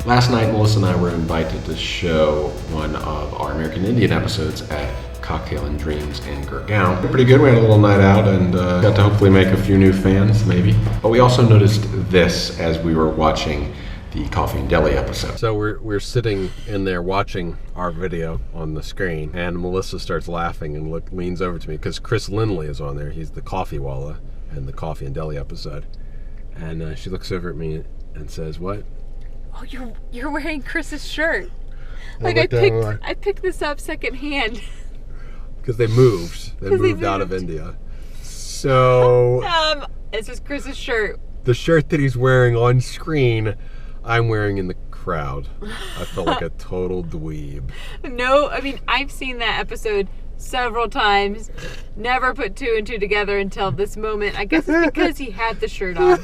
Last night, Melissa and I were invited to show one of our American Indian episodes at Cocktail and Dreams in Gurgaon. Pretty good. We had a little night out and got to hopefully make a few new fans, maybe. But we also noticed this as we were watching the Coffee and Deli episode. So we're sitting in there watching our video on the screen, and Melissa starts laughing and leans over to me because Chris Lindley is on there. He's the coffee walla in the Coffee and Deli episode, and she looks over at me and says, "What? Oh, you're wearing Chris's shirt." Like I picked this up secondhand. Because they moved. They moved out of India. So this is Chris's shirt. The shirt that he's wearing on screen, I'm wearing in the crowd. I felt like a total dweeb. No, I mean, I've seen that episode several times. Never put two and two together until this moment. I guess it's because he had the shirt on.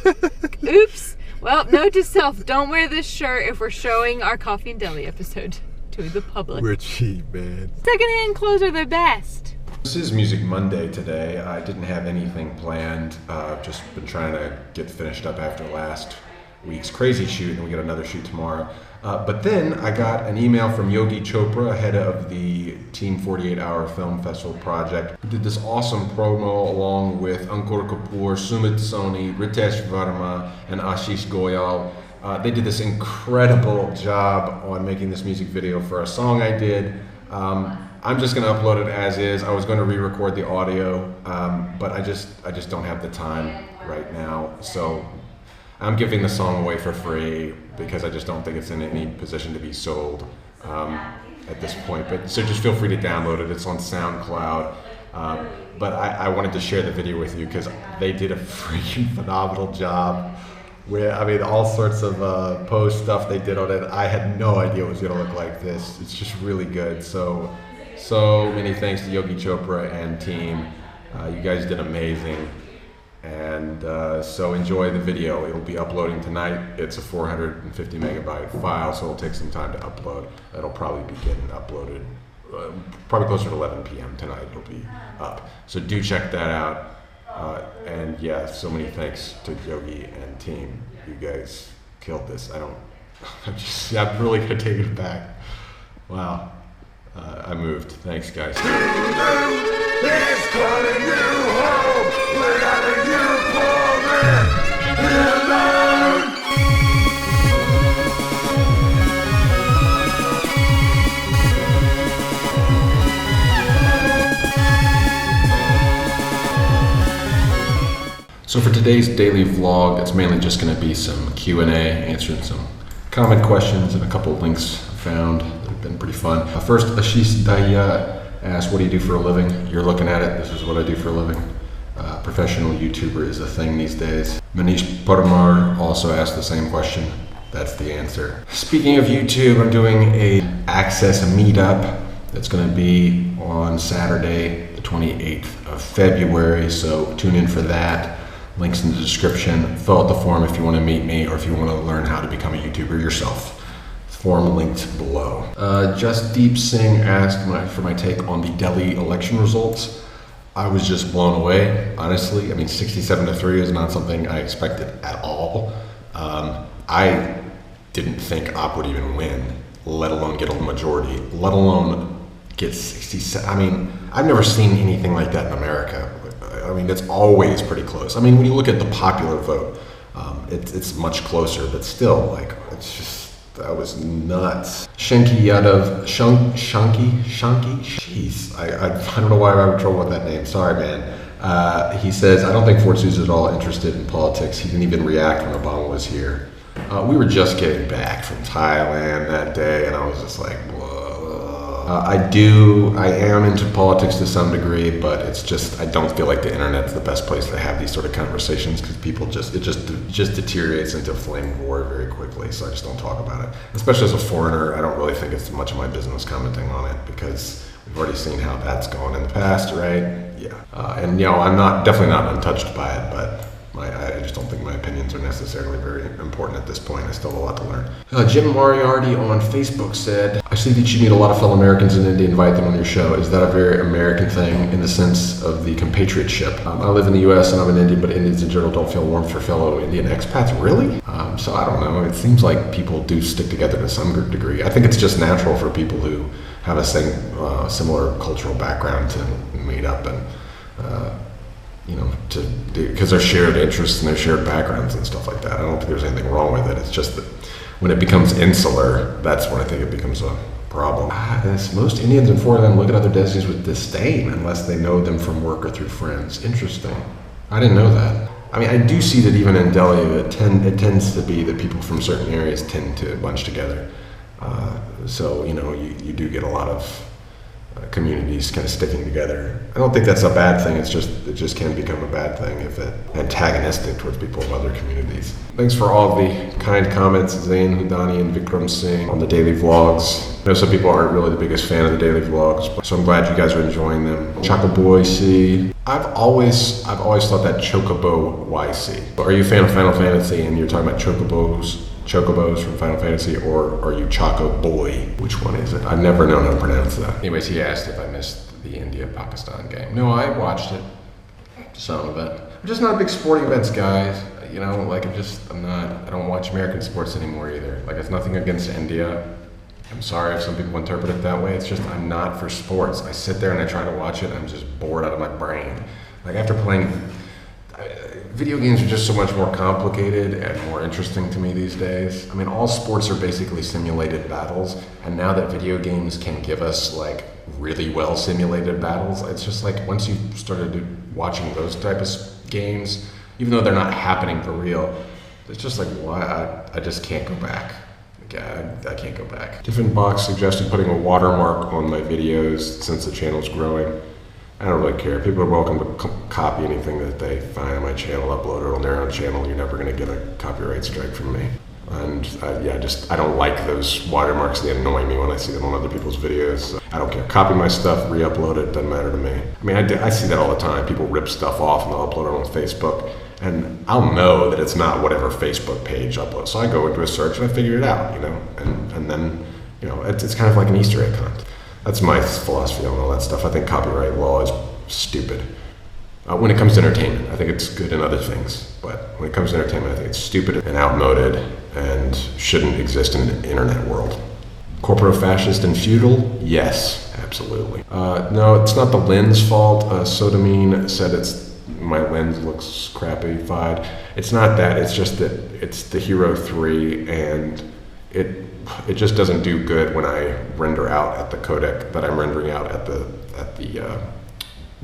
Oops. Well, note to self, don't wear this shirt if we're showing our Coffee and Deli episode to the public. We're cheap, man. Secondhand clothes are the best. This is Music Monday today. I didn't have anything planned. Just been trying to get finished up after last week's crazy shoot, and we got another shoot tomorrow. But then I got an email from Yogi Chopra, head of the Team 48 Hour Film Festival project, who did this awesome promo along with Ankur, Kapoor, Sumit, Soni, Ritesh, Varma, and Ashish, Goyal. They did this incredible job on making this music video for a song I did. I'm just going to upload it as is. I was going to re-record the audio, but I just don't have the time right now. So I'm giving the song away for free because I just don't think it's in any position to be sold at this point. But so just feel free to download it. It's on SoundCloud. But I wanted to share the video with you because they did a freaking phenomenal job. All sorts of post stuff they did on it. I had no idea it was going to look like this. It's just really good. So many thanks to Yogi Chopra and team. You guys did amazing. And so enjoy the video. It'll be uploading tonight. It's a 450 megabyte file, so it'll take some time to upload. It'll probably be getting uploaded probably closer to 11 p.m. tonight. It'll be up. So do check that out. And yeah, so many thanks to Yogi and team. You guys killed this. I'm really gonna take it back. Wow. I moved. Thanks, guys. He's calling you home. We're having you pull alone. So for today's daily vlog, it's mainly just going to be some Q&A, answering some comment questions and a couple of links found that have been pretty fun. First, Ashish Daya asked, what do you do for a living? You're looking at it. This is what I do for a living. Professional YouTuber is a thing these days. Manish Parmar also asked the same question. That's the answer. Speaking of YouTube, I'm doing a Access meetup that's going to be on Saturday, the 28th of February. So tune in for that. Links in the description. Fill out the form if you want to meet me or if you want to learn how to become a YouTuber yourself. Form linked below. Justdeep Singh asked for my take on the Delhi election results. I was just blown away, honestly. 67-3 is not something I expected at all. I didn't think Op would even win, let alone get a majority, let alone get 67. I've never seen anything like that in America. It's always pretty close. When you look at the popular vote, it's much closer, but still, that was nuts. Shanky Yadav, Shanky? Jeez, I don't know why I'm having trouble with that name. Sorry, man. He says, I don't think Fort Sue's at all interested in politics. He didn't even react when Obama was here. We were just getting back from Thailand that day, and I was just like, whoa. I am into politics to some degree, but it's just, I don't feel like the internet's the best place to have these sort of conversations because people it just deteriorates into a flame war very quickly, so I just don't talk about it. Especially as a foreigner, I don't really think it's much of my business commenting on it because we've already seen how that's gone in the past, right? Yeah. I'm definitely not untouched by it, but I just don't think my opinions are necessarily very important at this point. I still have a lot to learn. Jim Moriarty on Facebook said, I see that you meet a lot of fellow Americans in India and invite them on your show. Is that a very American thing in the sense of the compatriotship? I live in the U.S. and I'm an Indian, but Indians in general don't feel warm for fellow Indian expats. Really? So I don't know. It seems like people do stick together to some degree. I think it's just natural for people who have a similar cultural background to meet up and to do, because they're shared interests and their shared backgrounds and stuff like that. I don't think there's anything wrong with it. It's just that when it becomes insular, that's when I think it becomes a problem. Most Indians and foreign them look at other destinies with disdain unless they know them from work or through friends. Interesting. I didn't know that. I mean, I do see that even in Delhi, it tends to be that people from certain areas tend to bunch together. So, you do get a lot of communities kind of sticking together. I don't think that's a bad thing. It just can become a bad thing if it's antagonistic towards people of other communities. Thanks for all the kind comments, Zain Hudani and Vikram Singh on the daily vlogs. I know some people aren't really the biggest fan of the daily vlogs, so I'm glad you guys are enjoying them. Chocoboy C. I've always thought that Chocobo YC. Are you a fan of Final Fantasy and you're talking about Chocobos from Final Fantasy, or are you Choco Boy? Which one is it? I've never known how to pronounce that. Anyways, he asked if I missed the India-Pakistan game. No, I watched it. Some of it. I'm just not a big sporting events guy. I don't watch American sports anymore either. It's nothing against India. I'm sorry if some people interpret it that way. It's just I'm not for sports. I sit there and I try to watch it and I'm just bored out of my brain. After playing... Video games are just so much more complicated and more interesting to me these days. I mean, all sports are basically simulated battles, and now that video games can give us really well simulated battles, it's just once you started watching those type of games, even though they're not happening for real, it's just why I just can't go back. I can't go back. Different Box suggested putting a watermark on my videos since the channel's growing. I don't really care. People are welcome to copy anything that they find on my channel, upload it on their own channel. You're never going to get a copyright strike from me. And I don't like those watermarks. They annoy me when I see them on other people's videos. I don't care. Copy my stuff, re-upload it, doesn't matter to me. I mean, I see that all the time. People rip stuff off and they'll upload it on Facebook. And I'll know that it's not whatever Facebook page uploads. So I go into a search and I figure it out, and then, it's kind of like an Easter egg hunt. That's my philosophy on all that stuff. I think copyright law is stupid. When it comes to entertainment, I think it's good in other things. But when it comes to entertainment, I think it's stupid and outmoded and shouldn't exist in the internet world. Corporate-fascist and feudal? Yes, absolutely. No, it's not the lens fault. Sodamine said my lens looks crappy-fied. It's not that. It's just that it's the Hero 3 and it just doesn't do good when I render out at the codec that I'm rendering out at the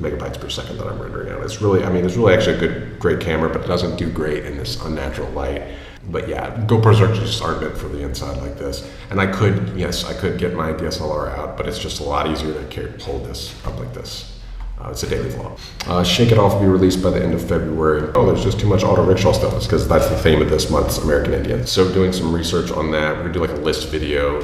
megabytes per second that I'm rendering out. There's really actually a great camera, but it doesn't do great in this unnatural light. But yeah, GoPros just aren't meant for the inside like this. And I could get my DSLR out, but it's just a lot easier to hold this up like this. It's a daily vlog. Shake It Off will be released by the end of February. Oh, there's just too much auto rickshaw stuff. It's because that's the theme of this month's American Indian. So doing some research on that. We're gonna do a list video,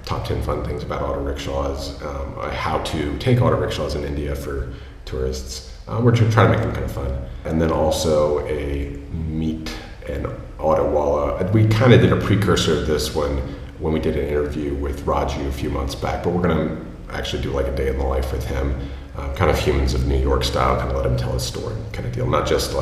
top 10 fun things about auto rickshaws, how to take auto rickshaws in India for tourists. We're trying to make them kind of fun. And then also a meet an auto walla. We kind of did a precursor of this one when we did an interview with Raju a few months back, but we're gonna actually do a day in the life with him. Kind of Humans of New York style, kind of let him tell his story kind of deal. Not just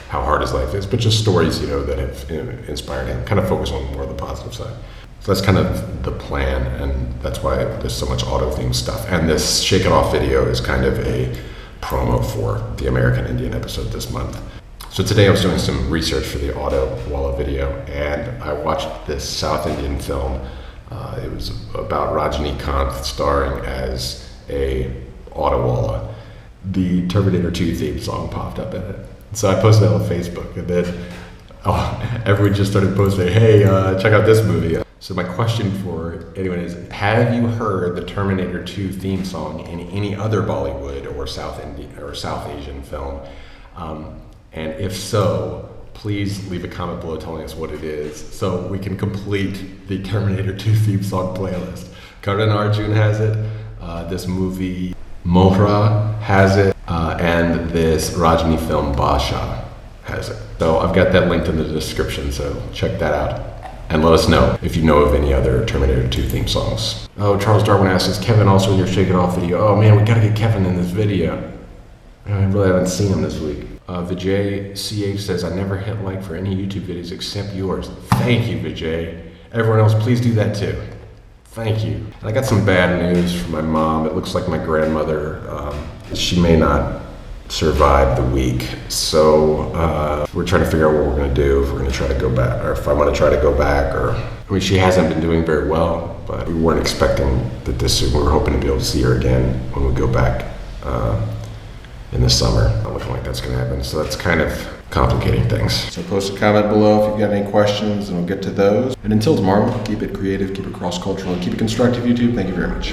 how hard his life is, but just stories, that have inspired him. Kind of focus on more of the positive side. So that's kind of the plan, and that's why there's so much auto-themed stuff. And this Shake It Off video is kind of a promo for the American Indian episode this month. So today I was doing some research for the Auto Walla video, and I watched this South Indian film. It was about Rajinikanth starring as a Auto Walla. The Terminator 2 theme song popped up in it. So I posted it on Facebook, and then everyone just started posting, hey, check out this movie. So my question for anyone is, have you heard the Terminator 2 theme song in any other Bollywood or South Asian film? And if so, please leave a comment below telling us what it is so we can complete the Terminator 2 theme song playlist. Karan Arjun has it, this movie Mohra has it, and this Rajni film Basha has it. So I've got that linked in the description, so check that out. And let us know if you know of any other Terminator 2 theme songs. Oh, Charles Darwin asks, is Kevin also in your Shake It Off video? Oh man, we gotta get Kevin in this video. I really haven't seen him this week. Vijay CH says, I never hit like for any YouTube videos except yours. Thank you, Vijay. Everyone else, please do that too. Thank you. And I got some bad news from my mom. It looks like my grandmother, she may not survive the week. So we're trying to figure out what we're gonna do, if we're gonna try to go back, or if I wanna try to go back, or, I mean, she hasn't been doing very well, but we weren't expecting that this soon. We were hoping to be able to see her again when we go back in the summer. Not looking like that's gonna happen. So that's kind of complicating things. So post a comment below if you've got any questions and we'll get to those. And until tomorrow, keep it creative, keep it cross-cultural, and keep it constructive, YouTube. Thank you very much.